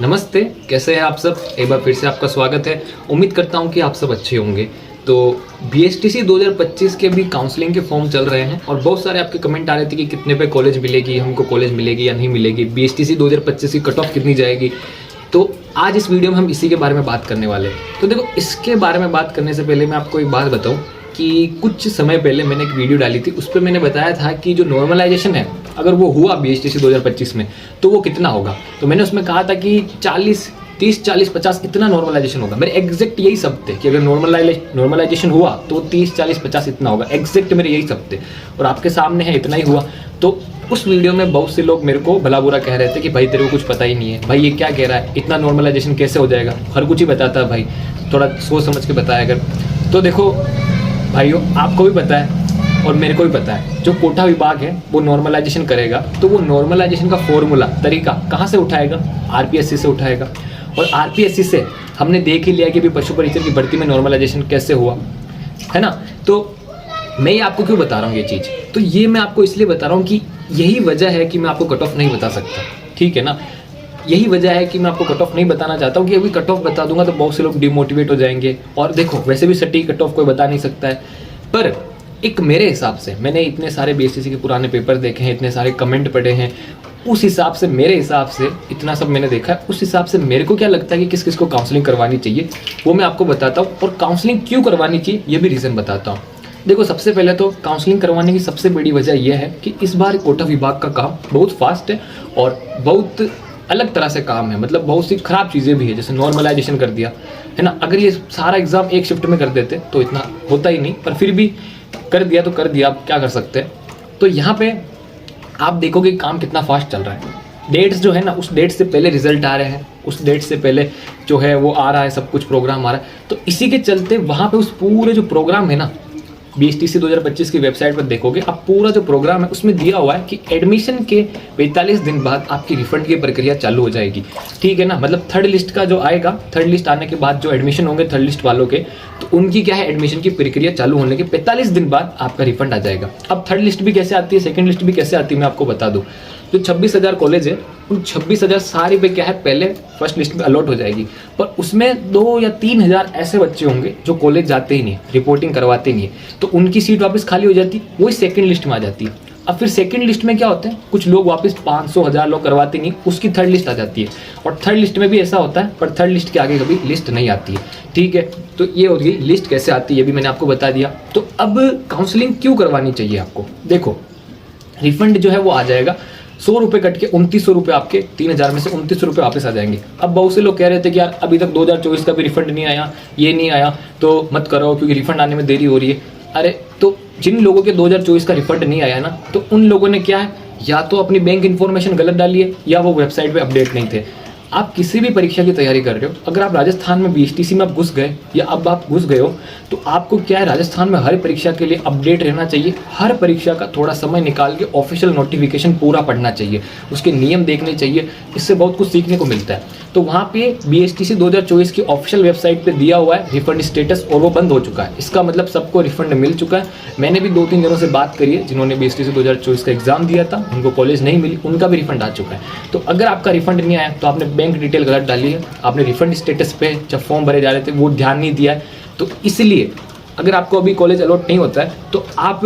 नमस्ते, कैसे हैं आप सब। एक बार फिर से आपका स्वागत है। उम्मीद करता हूं कि आप सब अच्छे होंगे। तो बीएसटीसी 2025 के भी काउंसलिंग के फॉर्म चल रहे हैं और बहुत सारे आपके कमेंट आ रहे थे कि कितने पे कॉलेज मिलेगी, हमको कॉलेज मिलेगी या नहीं मिलेगी, बीएसटीसी 2025 की कट ऑफ कितनी जाएगी। तो आज इस वीडियो में हम इसी के बारे में बात करने वाले हैं। तो देखो, इसके बारे में बात करने से पहले मैं आपको एक बात बताऊं कि कुछ समय पहले मैंने एक वीडियो डाली थी, उस पर मैंने बताया था कि जो नॉर्मलाइजेशन है अगर वो हुआ बीएसटीसी 2025 में तो वो कितना होगा। तो मैंने उसमें कहा था कि 30, 40, 50 इतना नॉर्मलाइजेशन होगा। मेरे एग्जैक्ट यही सब थे कि अगर नॉर्मलाइजेशन हुआ तो 30, 40, 50 इतना होगा। एग्जैक्ट मेरे यही सब थे और आपके सामने है इतना ही हुआ। तो उस वीडियो में बहुत से लोग मेरे को भला बुरा कह रहे थे कि भाई तेरे को कुछ पता ही नहीं है, भाई ये क्या कह रहा है, इतना नॉर्मलाइजेशन कैसे हो जाएगा, हर कुछ ही बताता है भाई, थोड़ा सोच समझ के बताया अगर। तो देखो भाइयों, आपको भी पता है और मेरे को भी पता है, जो कोटा विभाग है वो नॉर्मलाइजेशन करेगा तो वो नॉर्मलाइजेशन का फॉर्मूला तरीका कहाँ से उठाएगा, आरपीएससी से उठाएगा। और आरपीएससी से हमने देख ही लिया कि भी पशु परीक्षक की भर्ती में नॉर्मलाइजेशन कैसे हुआ, है ना। तो मैं ये आपको क्यों बता रहा हूँ ये चीज़, तो ये मैं आपको इसलिए बता रहा हूँ कि यही वजह है कि मैं आपको कट ऑफ नहीं बता सकता, ठीक है ना। यही वजह है कि मैं आपको कट ऑफ नहीं बताना चाहता हूँ कि अभी कट ऑफ बता दूंगा तो बहुत से लोग डिमोटिवेट हो जाएंगे। और देखो, वैसे भी सटीक कट ऑफ कोई बता नहीं सकता है, पर एक मेरे हिसाब से, मैंने इतने सारे बीएसटीसी के पुराने पेपर देखे हैं, इतने सारे कमेंट पढ़े हैं, उस हिसाब से, मेरे हिसाब से, इतना सब मैंने देखा है, उस हिसाब से मेरे को क्या लगता है कि किस किस को काउंसलिंग करवानी चाहिए वो मैं आपको बताता हूँ। और काउंसलिंग क्यों करवानी चाहिए ये भी रीज़न बताता हूँ। देखो, सबसे पहले तो काउंसलिंग करवाने की सबसे बड़ी वजह यह है कि इस बार कोटा विभाग का काम बहुत फास्ट है और बहुत अलग तरह से काम है। मतलब बहुत सी खराब चीज़ें भी है, जैसे नॉर्मलाइजेशन कर दिया, है ना। अगर ये सारा एग्जाम एक शिफ्ट में कर देते तो इतना होता ही नहीं, पर फिर भी कर दिया तो कर दिया, आप क्या कर सकते हैं। तो यहाँ पे आप देखोगे काम कितना फास्ट चल रहा है। डेट्स जो है ना, उस डेट से पहले रिजल्ट आ रहे हैं, उस डेट से पहले जो है वो आ रहा है, सब कुछ प्रोग्राम आ रहा है। तो इसी के चलते वहाँ पे उस पूरे जो प्रोग्राम है ना, बीएसटीसी 2025 की वेबसाइट पर देखोगे आप, पूरा जो प्रोग्राम है उसमें दिया हुआ है कि एडमिशन के 45 दिन बाद आपकी रिफंड की प्रक्रिया चालू हो जाएगी, ठीक है ना। मतलब थर्ड लिस्ट का जो आएगा, थर्ड लिस्ट आने के बाद जो एडमिशन होंगे थर्ड लिस्ट वालों के, तो उनकी क्या है, एडमिशन की प्रक्रिया चालू होने के 45 दिन बाद आपका रिफंड आ जाएगा। अब थर्ड लिस्ट भी कैसे आती है, सेकेंड लिस्ट भी कैसे आती है, मैं आपको बता दूँ। जो 26,000 कॉलेज है, उन 26,000 सारे पे क्या है, पहले फर्स्ट लिस्ट में अलॉट हो जाएगी, पर उसमें 2 या 3,000 ऐसे बच्चे होंगे जो कॉलेज जाते ही नहीं, रिपोर्टिंग करवाते नहीं है, तो उनकी सीट वापस खाली हो जाती, वही सेकंड लिस्ट में आ जाती है। अब फिर सेकंड लिस्ट में क्या होता है, कुछ लोग वापस 500, 1000 लोग करवाते नहीं, उसकी थर्ड लिस्ट आ जाती है। और थर्ड लिस्ट में भी ऐसा होता है, पर थर्ड लिस्ट के आगे कभी लिस्ट नहीं आती है, ठीक है। तो ये हो गई लिस्ट कैसे आती है, ये भी मैंने आपको बता दिया। तो अब काउंसलिंग क्यों करवानी चाहिए आपको, देखो रिफंड जो है वो आ जाएगा 100 रुपये कट के 2900 रुपये, आपके 3000 में से 2900 रुपये वापस आ जाएंगे। अब बहुत से लोग कह रहे थे कि यार अभी तक 2024 का भी रिफंड नहीं आया, ये नहीं आया, तो मत करो क्योंकि रिफंड आने में देरी हो रही है। अरे तो जिन लोगों के 2024 का रिफंड नहीं आया ना, तो उन लोगों ने क्या है, या तो अपनी बैंक इन्फॉर्मेशन गलत डाली है या वो वेबसाइट पे अपडेट नहीं थे। आप किसी भी परीक्षा की तैयारी कर रहे हो, अगर आप राजस्थान में बीएसटीसी में आप घुस गए या अब आप घुस गए हो, तो आपको क्या है, राजस्थान में हर परीक्षा के लिए अपडेट रहना चाहिए। हर परीक्षा का थोड़ा समय निकाल के ऑफिशियल नोटिफिकेशन पूरा पढ़ना चाहिए, उसके नियम देखने चाहिए, इससे बहुत कुछ सीखने को मिलता है। तो वहाँ पे बीएसटीसी 2024 की ऑफिशियल वेबसाइट पे दिया हुआ है रिफंड स्टेटस, और वो बंद हो चुका है। इसका मतलब सबको रिफंड मिल चुका है। मैंने भी 2-3 जनों से बात करी है जिन्होंने बीएसटीसी 2024 का एग्जाम दिया था, उनको कॉलेज नहीं मिली, उनका भी रिफंड आ चुका है। तो अगर आपका रिफंड नहीं आया तो आपने बैंक डिटेल गलत डाली है, आपने रिफंड स्टेटस पे जब फॉर्म भरे जा रहे थे वो ध्यान नहीं दिया है, तो इसलिए अगर आपको अभी कॉलेज अलॉट नहीं होता है तो आप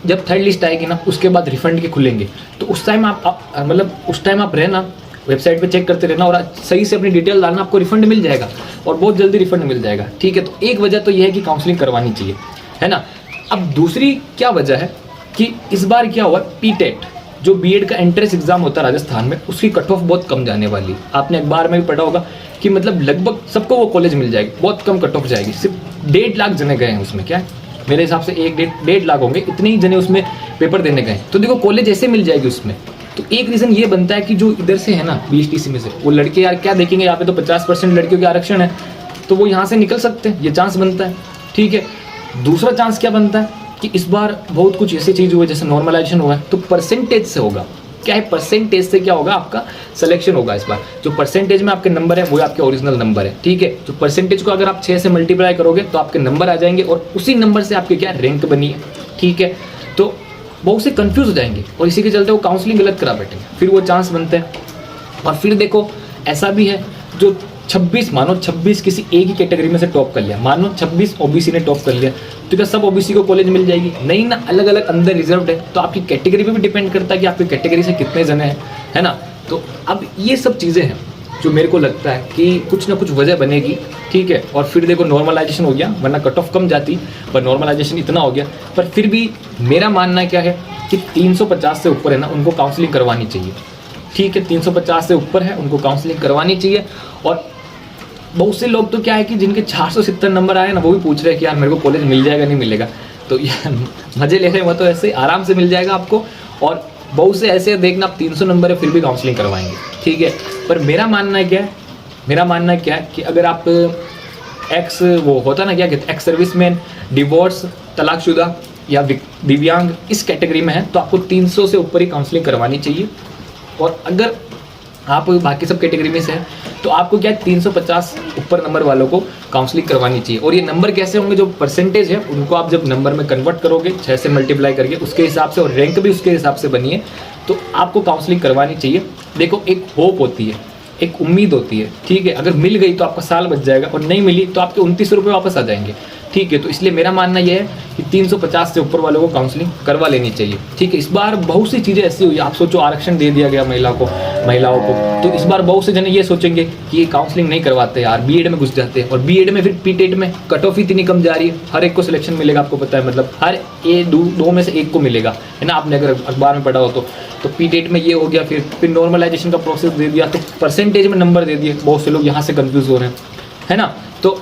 जब थर्ड लिस्ट आएगी ना, उसके बाद रिफंड के खुलेंगे, तो उस टाइम आप रहना, वेबसाइट पे चेक करते रहना और सही से अपनी डिटेल डालना, आपको रिफंड मिल जाएगा और बहुत जल्दी रिफंड मिल जाएगा, ठीक है। तो एक वजह तो यह है कि काउंसलिंग करवानी चाहिए, है ना। अब दूसरी क्या वजह है कि इस बार क्या हुआ, पीटेट जो बीएड का एंट्रेंस एग्जाम होता है राजस्थान में, उसकी कट ऑफ बहुत कम जाने वाली है। आपने अखबार में भी पढ़ा होगा कि मतलब लगभग सबको वो कॉलेज मिल जाएगी, बहुत कम कट ऑफ जाएगी। सिर्फ 1.5 लाख जने गए हैं उसमें, क्या है मेरे हिसाब से 1.5 लाख होंगे, इतने ही जने उसमें पेपर देने गए। तो देखो कॉलेज ऐसे मिल जाएगी उसमें। तो एक रीज़न ये बनता है कि जो इधर से है ना बीएसटीसी में से, वो लड़के यार क्या देखेंगे, यहाँ पे तो 50% लड़कियों के आरक्षण है, तो वो यहाँ से निकल सकते हैं, ये चांस बनता है, ठीक है। दूसरा चांस क्या बनता है कि इस बार बहुत कुछ ऐसी चीज़ हुई, जैसे नॉर्मलाइजेशन हुआ है, तो परसेंटेज से होगा। क्या है, परसेंटेज से क्या होगा, आपका सिलेक्शन होगा इस बार। जो परसेंटेज में आपके नंबर है वो आपके ओरिजिनल नंबर है, ठीक है। तो परसेंटेज को अगर आप 6 से मल्टीप्लाई करोगे तो आपके नंबर आ जाएंगे और उसी नंबर से आपके क्या रैंक बनी है, ठीक है। तो बहुत से कंफ्यूज हो जाएंगे और इसी के चलते वो काउंसलिंग गलत करा बैठेंगे, फिर वो चांस बनते हैं। और फिर देखो ऐसा भी है जो 26 मानो 26 किसी एक ही कैटेगरी में से टॉप कर लिया, मानो 26 ओबीसी ने टॉप कर लिया, तो क्या सब ओबीसी को कॉलेज मिल जाएगी? नहीं ना, अलग अलग अंदर रिजर्व्ड है। तो आपकी कैटेगरी पे भी डिपेंड करता है कि आपकी कैटेगरी से कितने जने हैं, है ना। तो अब ये सब चीज़ें हैं जो मेरे को लगता है कि कुछ ना कुछ वजह बनेगी, ठीक है। और फिर देखो नॉर्मलाइजेशन हो गया, वरना कट ऑफ कम जाती, पर नॉर्मलाइजेशन इतना हो गया। पर फिर भी मेरा मानना क्या है कि 350 से ऊपर है ना, उनको काउंसलिंग करवानी चाहिए, ठीक है। 350 से ऊपर है उनको काउंसलिंग करवानी चाहिए। और बहुत से लोग तो क्या है कि जिनके 470 नंबर आए ना, वो भी पूछ रहे हैं कि यार मेरे को कॉलेज मिल जाएगा नहीं मिलेगा। तो यार मजे ले रहे हैं, वो तो ऐसे आराम से मिल जाएगा आपको। और बहुत से ऐसे देखना आप 300 नंबर है फिर भी काउंसलिंग करवाएंगे, ठीक है। पर मेरा मानना है क्या है, मेरा मानना क्या है कि अगर आप एक्स वो होता ना क्या कहते हैं, एक्स सर्विसमैन, डिवोर्स, तलाकशुदा या दिव्यांग इस कैटेगरी में है, तो आपको 300 से ऊपर ही काउंसलिंग करवानी चाहिए। और अगर आप बाकी सब कैटेगरी में से हैं तो आपको क्या है 350 ऊपर नंबर वालों को काउंसलिंग करवानी चाहिए। और ये नंबर कैसे होंगे, जो परसेंटेज है उनको आप जब नंबर में कन्वर्ट करोगे 6 से मल्टीप्लाई करके उसके हिसाब से, और रैंक भी उसके हिसाब से बनिए, तो आपको काउंसलिंग करवानी चाहिए। देखो एक होप होती है, एक उम्मीद होती है, ठीक है। अगर मिल गई तो आपका साल बच जाएगा, और नहीं मिली तो आपके 29 रुपये वापस आ जाएंगे, ठीक है। तो इसलिए मेरा मानना यह है कि 350 से ऊपर वालों को काउंसलिंग करवा लेनी चाहिए, ठीक है। इस बार बहुत सी चीज़ें ऐसी हुई, आप सोचो आरक्षण दे दिया गया महिलाओं को, तो इस बार बहुत से जने ये सोचेंगे कि ये काउंसलिंग नहीं करवाते यार, बीएड में घुस जाते हैं। और बीएड में फिर पीटेट में कट ऑफ इतनी कम जा रही है, हर एक को सिलेक्शन मिलेगा, आपको पता है, मतलब हर दो में से एक को मिलेगा, है ना। आपने अगर अखबार में पढ़ा हो तो पीटेट में ये हो गया, फिर नॉर्मलाइजेशन का प्रोसेस दे दिया, तो परसेंटेज में नंबर दे दिए। बहुत से लोग यहाँ से कन्फ्यूज हो रहे हैं, है ना। तो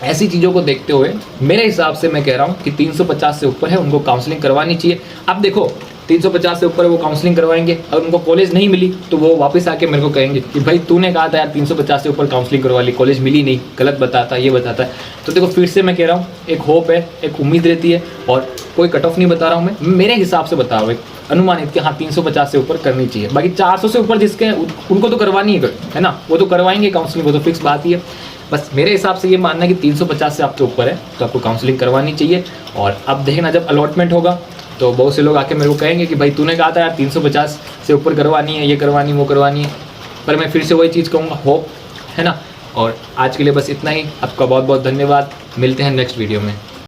ऐसी चीज़ों को देखते हुए मेरे हिसाब से मैं कह रहा हूँ कि 350 से ऊपर है उनको काउंसलिंग करवानी चाहिए। अब देखो 350 से ऊपर वो काउंसलिंग करवाएंगे, अगर उनको कॉलेज नहीं मिली तो वो वापस आके मेरे को कहेंगे कि भाई तूने कहा था यार 350 से ऊपर काउंसलिंग करवा ली, कॉलेज मिली नहीं, गलत बताता, ये बताता है। तो देखो फिर से मैं कह रहा हूँ, एक होप है, एक उम्मीद रहती है, और कोई कट ऑफ नहीं बता रहा हूँ मैं, मेरे हिसाब से बता रहा हूँ, एक अनुमानित कि हाँ 350 से ऊपर करनी चाहिए। बाकी 400 से ऊपर जिसके उनको तो करवानी है ना, वो तो करवाएंगे काउंसलिंग, वो तो फिक्स बात ही है। बस मेरे हिसाब से ये मानना है कि 350 से आपके ऊपर है तो आपको काउंसलिंग करवानी चाहिए। और अब देखना जब अलॉटमेंट होगा तो बहुत से लोग आके मेरे को कहेंगे कि भाई तूने कहा था यार 350 से ऊपर करवानी है, ये करवानी वो करवानी है। पर मैं फिर से वही चीज़ कहूँगा, होप, है ना। और आज के लिए बस इतना ही, आपका बहुत बहुत धन्यवाद, मिलते हैं नेक्स्ट वीडियो में।